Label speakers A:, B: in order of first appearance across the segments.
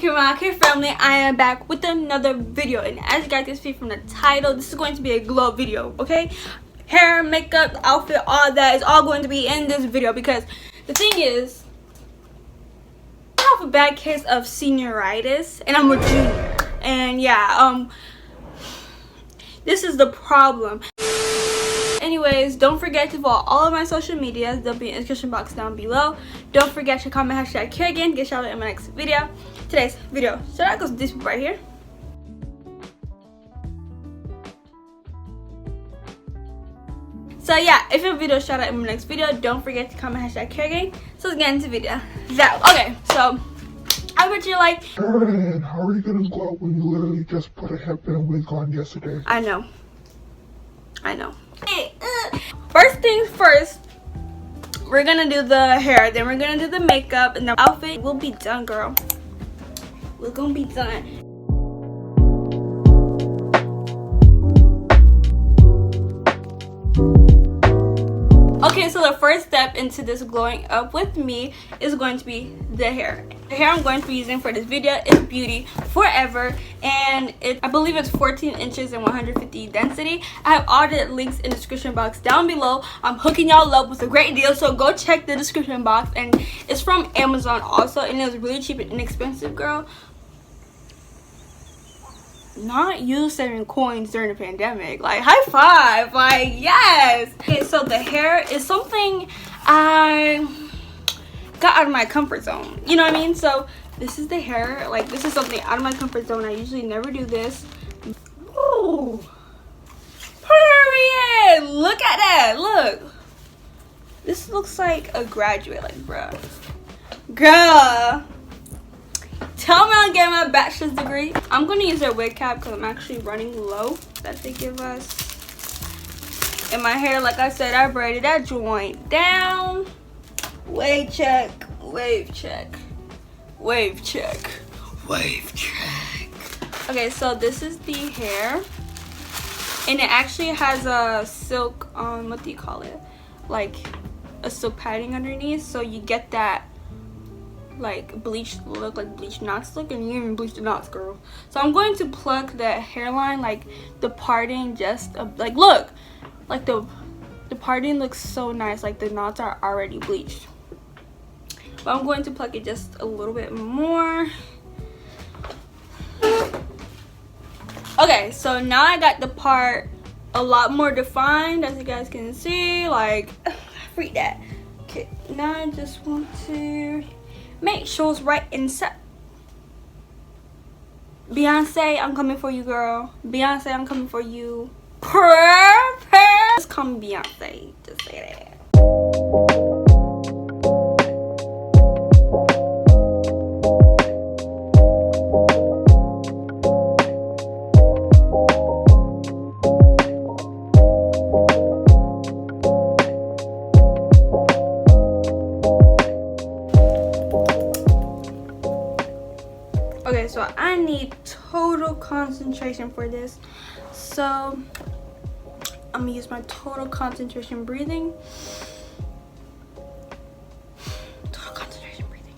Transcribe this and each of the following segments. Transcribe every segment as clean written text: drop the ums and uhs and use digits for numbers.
A: Okay, family, I am back with another video, and as you guys can see from the title, this is going to be a glow video. Okay, hair, makeup, outfit, all that is all going to be in this video, because the thing is, I have a bad case of senioritis and I'm a junior, and yeah, this is the problem. Anyways, don't forget to follow all of my social medias. They'll be in the description box down below. Don't forget to comment hashtag here again. Get shout out in my next video. Today's video shout out goes to this people right here. So yeah, if your video shout out in my next video, don't forget to comment hashtag here again. So let's get into the video. Okay, so I bet you're like,
B: man, how are you gonna go out when you literally just put a hemp wig on yesterday?
A: I know. First things first, we're gonna do the hair, then we're gonna do the makeup, and the outfit will be done, girl. We're gonna be done. Okay, so the first step into this glowing up with me is going to be the hair. The hair I'm going to be using for this video is Beauty Forever, and I believe it's 14 inches and 150 density. I have all the links in the description box down below. I'm hooking y'all up with a great deal, so go check the description box. And it's from Amazon also, and it was really cheap and inexpensive, girl. Not you saving coins during the pandemic. Like, high five. Like, yes. Okay, so the hair is something I got out of my comfort zone. You know what I mean? So this is the hair. Like, this is something out of my comfort zone. I usually never do this. Ooh. Period. Look at that. Look. This looks like a graduate. Like, bruh. Girl. Tell me I'll get my bachelor's degree. I'm going to use their wig cap because I'm actually running low that they give us. And my hair, like I said, I braided that joint down. Wave check, wave check, wave check, wave check. Okay, so this is the hair. And it actually has a silk, what do you call it? Like a silk padding underneath. So you get that like bleached look, like bleached knots look, and you even bleach the knots, girl. So I'm going to pluck the hairline, like the parting, just like look, like the parting looks so nice, like the knots are already bleached. But I'm going to pluck it just a little bit more. Okay, so now I got the part a lot more defined, as you guys can see. Like, freak that. Okay, now I just want to make sure it's right inside. Beyonce, I'm coming for you, girl. Beyonce, I'm coming for you. Just call me Beyonce. Just say that. Okay, so I need total concentration for this. So I'm gonna use my total concentration breathing. Total concentration breathing.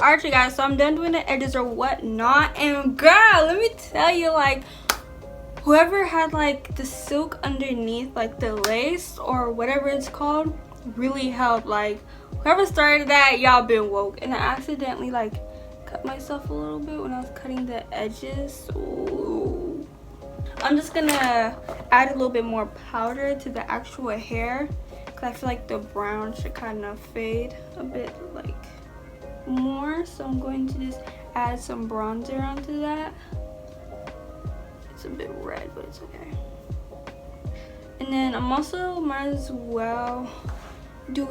A: Alright, you guys, so I'm done doing the edges or whatnot, and girl, let me tell you, like, whoever had like the silk underneath, like the lace or whatever it's called, really helped. Like, whoever started that, y'all been woke. And I accidentally like cut myself a little bit when I was cutting the edges. Ooh. I'm just gonna add a little bit more powder to the actual hair, because I feel like the brown should kind of fade a bit like more. So I'm going to just add some bronzer onto that. It's a bit red, but it's okay. And And then I'm also might as well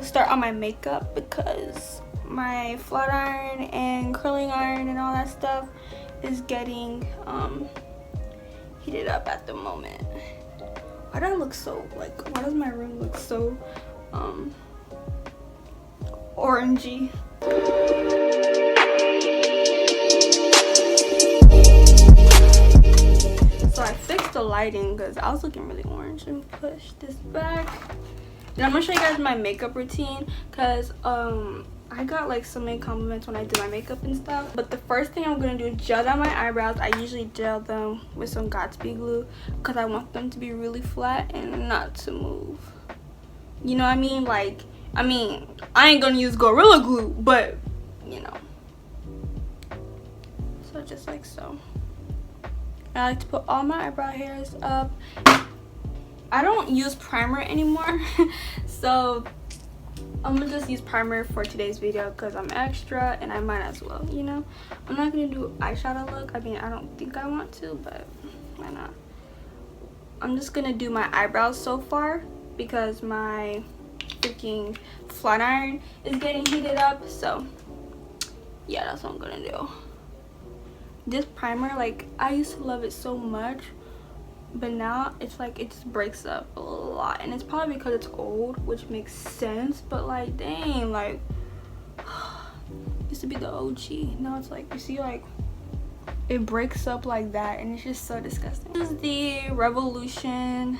A: start on my makeup because my flat iron and curling iron and all that stuff is getting heated up at the moment. Why do I look so like, why does my room look so orangey? So I fixed the lighting because I was looking really orange, and push this back. And I'm gonna show you guys my makeup routine because I got like so many compliments when I do my makeup and stuff. But the first thing I'm gonna do is gel down my eyebrows. I usually gel them with some Gatsby glue because I want them to be really flat and not to move. You know what I mean? Like, I ain't gonna use Gorilla Glue, but you know. So just like so. I like to put all my eyebrow hairs up. I don't use primer anymore, so I'm gonna just use primer for today's video because I'm extra and I might as well, you know. I'm not gonna do eyeshadow look. I don't think I want to, but why not? I'm just gonna do my eyebrows so far because my freaking flat iron is getting heated up. So yeah, that's what I'm gonna do. This primer, like, I used to love it so much, but now it's like it just breaks up a lot, and it's probably because it's old, which makes sense. But like, dang, like used to be the OG, now it's like, you see, like it breaks up like that, and it's just so disgusting. This is the Revolution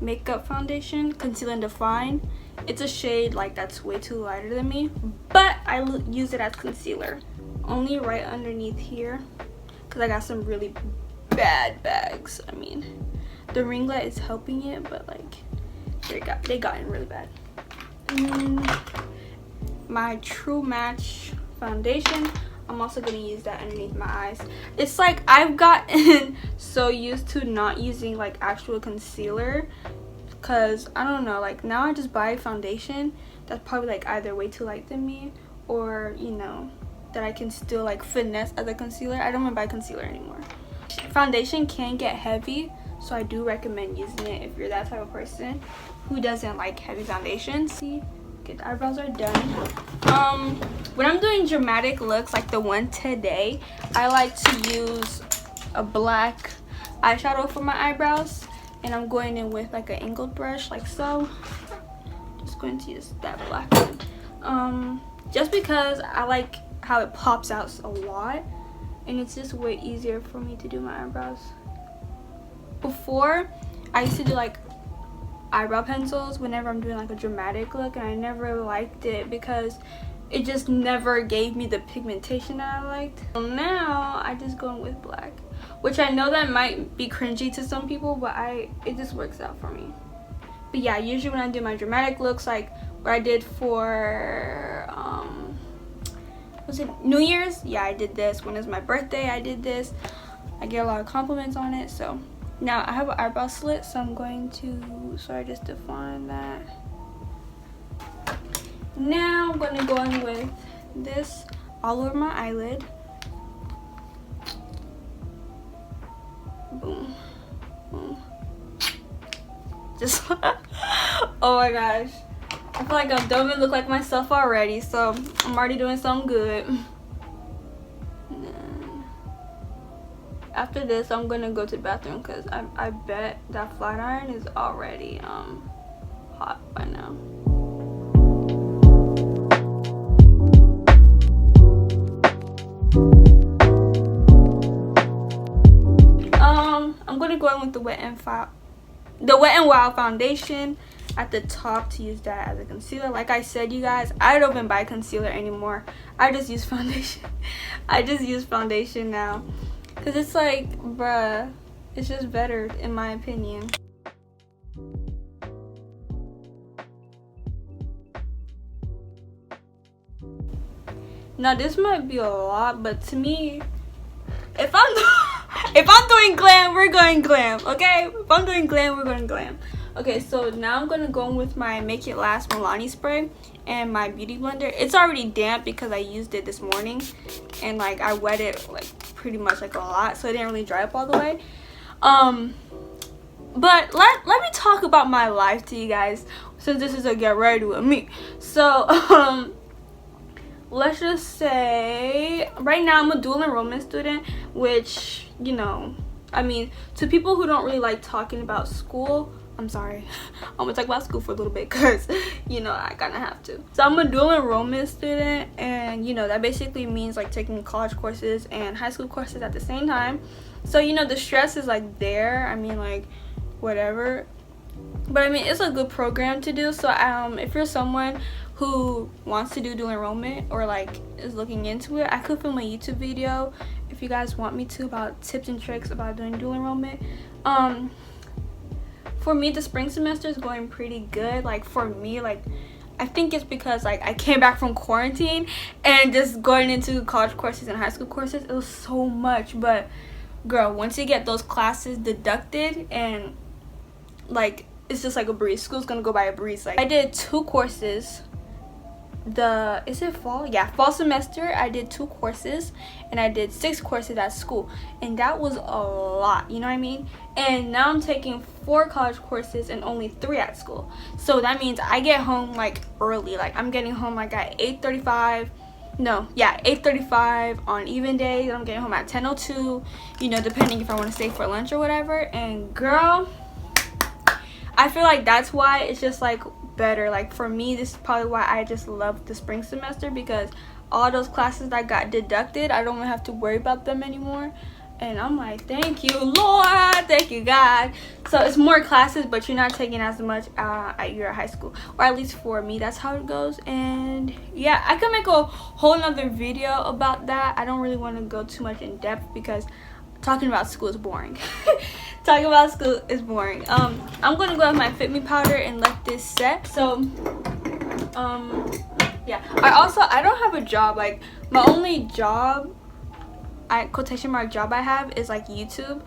A: makeup foundation, conceal and define. It's a shade like that's way too lighter than me, but I use it as concealer only right underneath here because I got some really bad bags. The ring light is helping it, but like they got in really bad. And my True Match foundation, I'm also gonna use that underneath my eyes. It's like I've gotten so used to not using like actual concealer because I don't know, like now I just buy foundation that's probably like either way too light than me, or you know, that I can still like finesse as a concealer. I don't want to buy concealer anymore. Foundation can get heavy, so I do recommend using it if you're that type of person who doesn't like heavy foundations. See, okay, the eyebrows are done. When I'm doing dramatic looks like the one today, I like to use a black eyeshadow for my eyebrows, and I'm going in with like an angled brush like so. Just going to use that black one, just because I like how it pops out a lot, and it's just way easier for me to do my eyebrows. Before, I used to do like eyebrow pencils whenever I'm doing like a dramatic look, and I never liked it because it just never gave me the pigmentation that I liked. So now I just go in with black, which I know that might be cringy to some people, but it just works out for me. But yeah, usually when I do my dramatic looks, like what I did for was it New Year's? Yeah, I did this. When it's my birthday, I did this. I get a lot of compliments on it. So now I have an eyebrow slit, so I'm going to just define that. Now I'm going to go in with this all over my eyelid. Boom, boom. Just oh my gosh, I feel like I don't even look like myself already, so I'm already doing something good. And then after this, I'm gonna go to the bathroom because I bet that flat iron is already hot by now. I'm gonna go in with the Wet n Wild foundation at the top to use that as a concealer. Like I said, you guys, I don't even buy concealer anymore. I just use foundation. I just use foundation now because it's like, bruh, it's just better in my opinion. Now this might be a lot, but to me, if I'm doing glam, we're going glam, okay? If I'm doing glam, we're going glam. Okay, so now I'm gonna go in with my Make It Last Milani spray and my beauty blender. It's already damp because I used it this morning, and like I wet it like pretty much like a lot, so it didn't really dry up all the way. But let me talk about my life to you guys, since this is a get ready with me. So let's just say right now I'm a dual enrollment student, which, you know, I mean, to people who don't really like talking about school, I'm sorry, I'm gonna talk about school for a little bit because, you know, I kind of have to. So I'm a dual enrollment student, and, you know, that basically means like taking college courses and high school courses at the same time. So, you know, the stress is like there. I mean, like, whatever. But I mean, it's a good program to do. So if you're someone who wants to do dual enrollment or like is looking into it, I could film a YouTube video if you guys want me to, about tips and tricks about doing dual enrollment. For me, the spring semester is going pretty good. Like, for me, like, I think it's because like I came back from quarantine and just going into college courses and high school courses, it was so much. But girl, once you get those classes deducted, and like, it's just like a breeze. School's gonna go by a breeze. Like, I did 2 courses. Is it fall? Yeah, fall semester I did 2 courses, and I did 6 courses at school, and that was a lot, you know what I mean? And now I'm taking 4 college courses and only 3 at school. So that means I get home like early. Like, I'm getting home like at 8:35. No, yeah, 8:35 on even days, and I'm getting home at 10:02, you know, depending if I want to stay for lunch or whatever. And girl, I feel like that's why it's just like better. Like, for me, this is probably why I just love the spring semester, because all those classes that got deducted, I don't even have to worry about them anymore. And I'm like, thank you, Lord, thank you, God. So it's more classes, but you're not taking as much at your high school, or at least for me, that's how it goes. And yeah, I could make a whole nother video about that. I don't really want to go too much in depth because talking about school is boring. Talking about school is boring. I'm gonna go with my Fit Me powder and let this set. So yeah, I don't have a job. Like, my only job, quotation mark job I have, is like YouTube,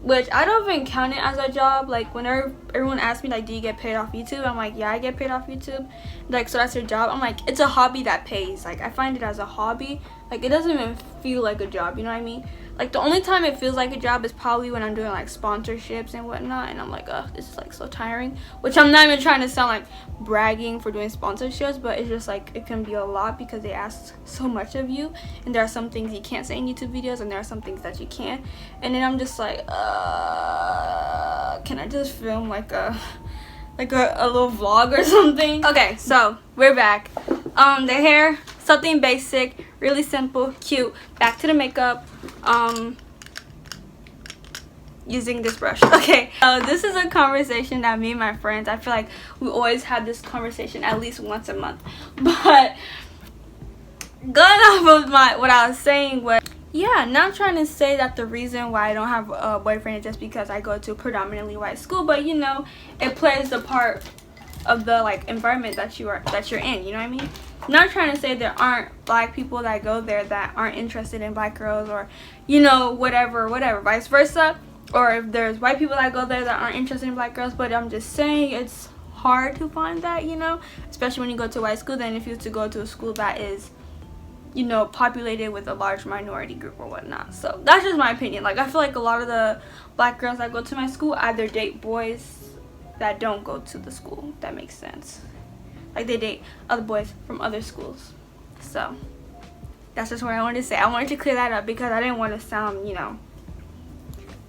A: which I don't even count it as a job. Like, whenever everyone asks me like, do you get paid off YouTube, I'm like, yeah, I get paid off YouTube. Like, so that's your job? I'm like, it's a hobby that pays. Like, I find it as a hobby. Like, it doesn't even feel like a job, you know what I mean? Like, the only time it feels like a job is probably when I'm doing like sponsorships and whatnot, and I'm like, ugh, this is like so tiring. Which I'm not even trying to sound like bragging for doing sponsorships, but it's just like, it can be a lot because they ask so much of you, and there are some things you can't say in YouTube videos, and there are some things that you can. And then I'm just like, can I just film like a little vlog or something? Okay, so we're back. The hair, something basic, really simple, cute. Back to the makeup. Using this brush. Okay, this is a conversation that me and my friends, I feel like we always have this conversation at least once a month. But going off of what I was saying was, yeah, not trying to say that the reason why I don't have a boyfriend is just because I go to a predominantly white school, but you know, it plays the part of the like environment that you're in, you know what I mean? Not trying to say there aren't black people that go there that aren't interested in black girls, or, you know, whatever, vice versa. Or if there's white people that go there that aren't interested in black girls, but I'm just saying it's hard to find that, you know, especially when you go to a white school. Then if you have to go to a school that is, you know, populated with a large minority group or whatnot. So that's just my opinion. Like, I feel like a lot of the black girls that go to my school either date boys that don't go to the school. If that makes sense. Like, they date other boys from other schools. So that's just what I wanted to say. I wanted to clear that up because I didn't want to sound, you know,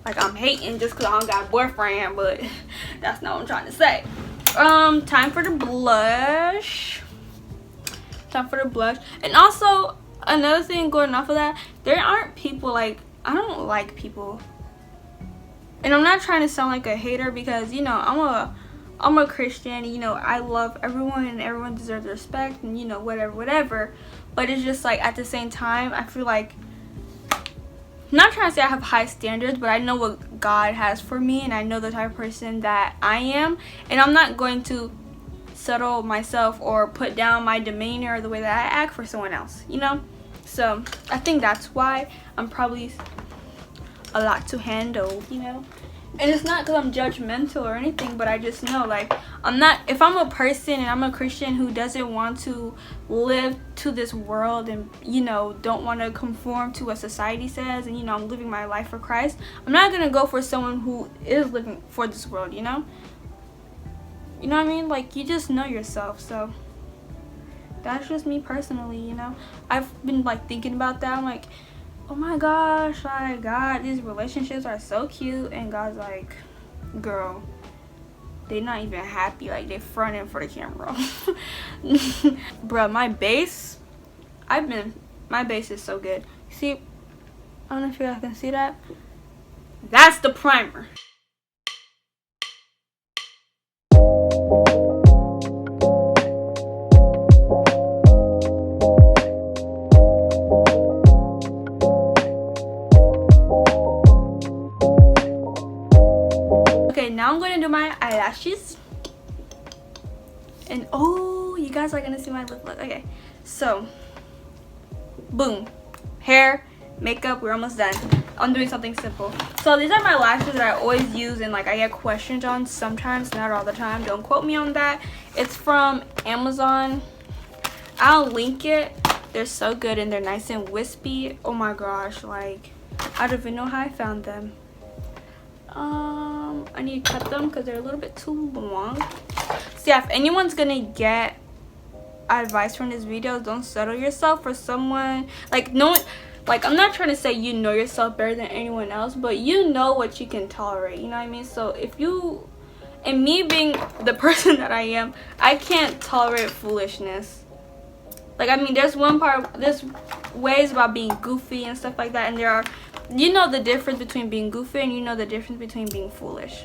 A: like I'm hating just because I don't got a boyfriend, but that's not what I'm trying to say. Time for the blush. And also, another thing going off of that, there aren't people, like, I don't like people. And I'm not trying to sound like a hater because, you know, I'm a Christian, you know, I love everyone and everyone deserves respect and, you know, whatever. But it's just like, at the same time, I feel like, not trying to say I have high standards, but I know what God has for me, and I know the type of person that I am, and I'm not going to settle myself or put down my demeanor or the way that I act for someone else, you know? So I think that's why I'm probably a lot to handle, you know? And it's not because I'm judgmental or anything, but I just know, like, I'm not, if I'm a person and I'm a Christian who doesn't want to live to this world and, you know, don't want to conform to what society says, and, you know, I'm living my life for Christ, I'm not going to go for someone who is living for this world, you know? You know what I mean? Like, you just know yourself, so that's just me personally, you know? I've been, like, thinking about that. I'm like, oh my gosh, like, God, these relationships are so cute, and God's like, girl, they're not even happy, like, they're fronting for the camera. Bruh, my base is so good. See, I don't know if you guys can see that. That's the primer. Okay, now I'm going to do my eyelashes. And oh, you guys are going to see my lip look. Okay, so, boom. Hair, makeup, we're almost done. I'm doing something simple. So these are my lashes that I always use and, like, I get questions on sometimes, not all the time. Don't quote me on that. It's from Amazon. I'll link it. They're so good and they're nice and wispy. Oh my gosh, like, I don't even know how I found them. I need to cut them because they're a little bit too long. So yeah, if anyone's gonna get advice from this video, don't settle yourself for someone, like, no, like, I'm not trying to say you know yourself better than anyone else, but you know what you can tolerate, you know what I mean? So if you, and me being the person that I am, I can't tolerate foolishness. Like, I mean, there's ways about being goofy and stuff like that, and there are, you know the difference between being goofy and you know the difference between being foolish.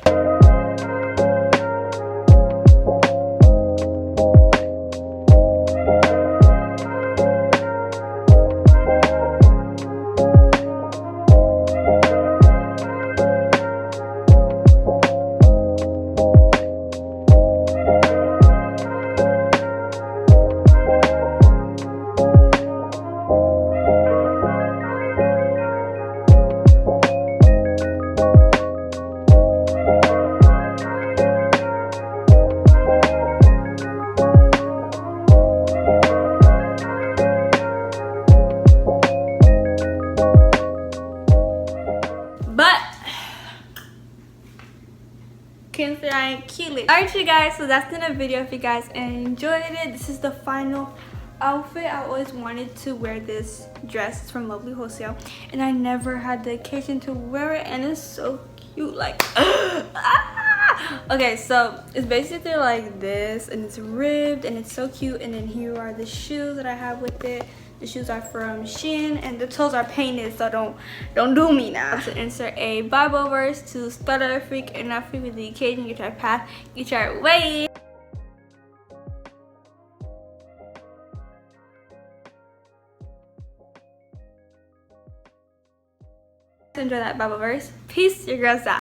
A: Alright, you guys, so that's the video. If you guys enjoyed it, this is the final outfit. I always wanted to wear this dress. It's from Lovely Wholesale, and I never had the occasion to wear it, and it's so cute, like okay, so it's basically like this, and it's ribbed, and it's so cute. And then here are the shoes that I have with it. The shoes are from Shein, and the toes are painted, so don't do me now. To insert a Bible verse to stutter freak and not freak with the occasion. Get your path, get your way. Enjoy that Bible verse. Peace, your girl's out.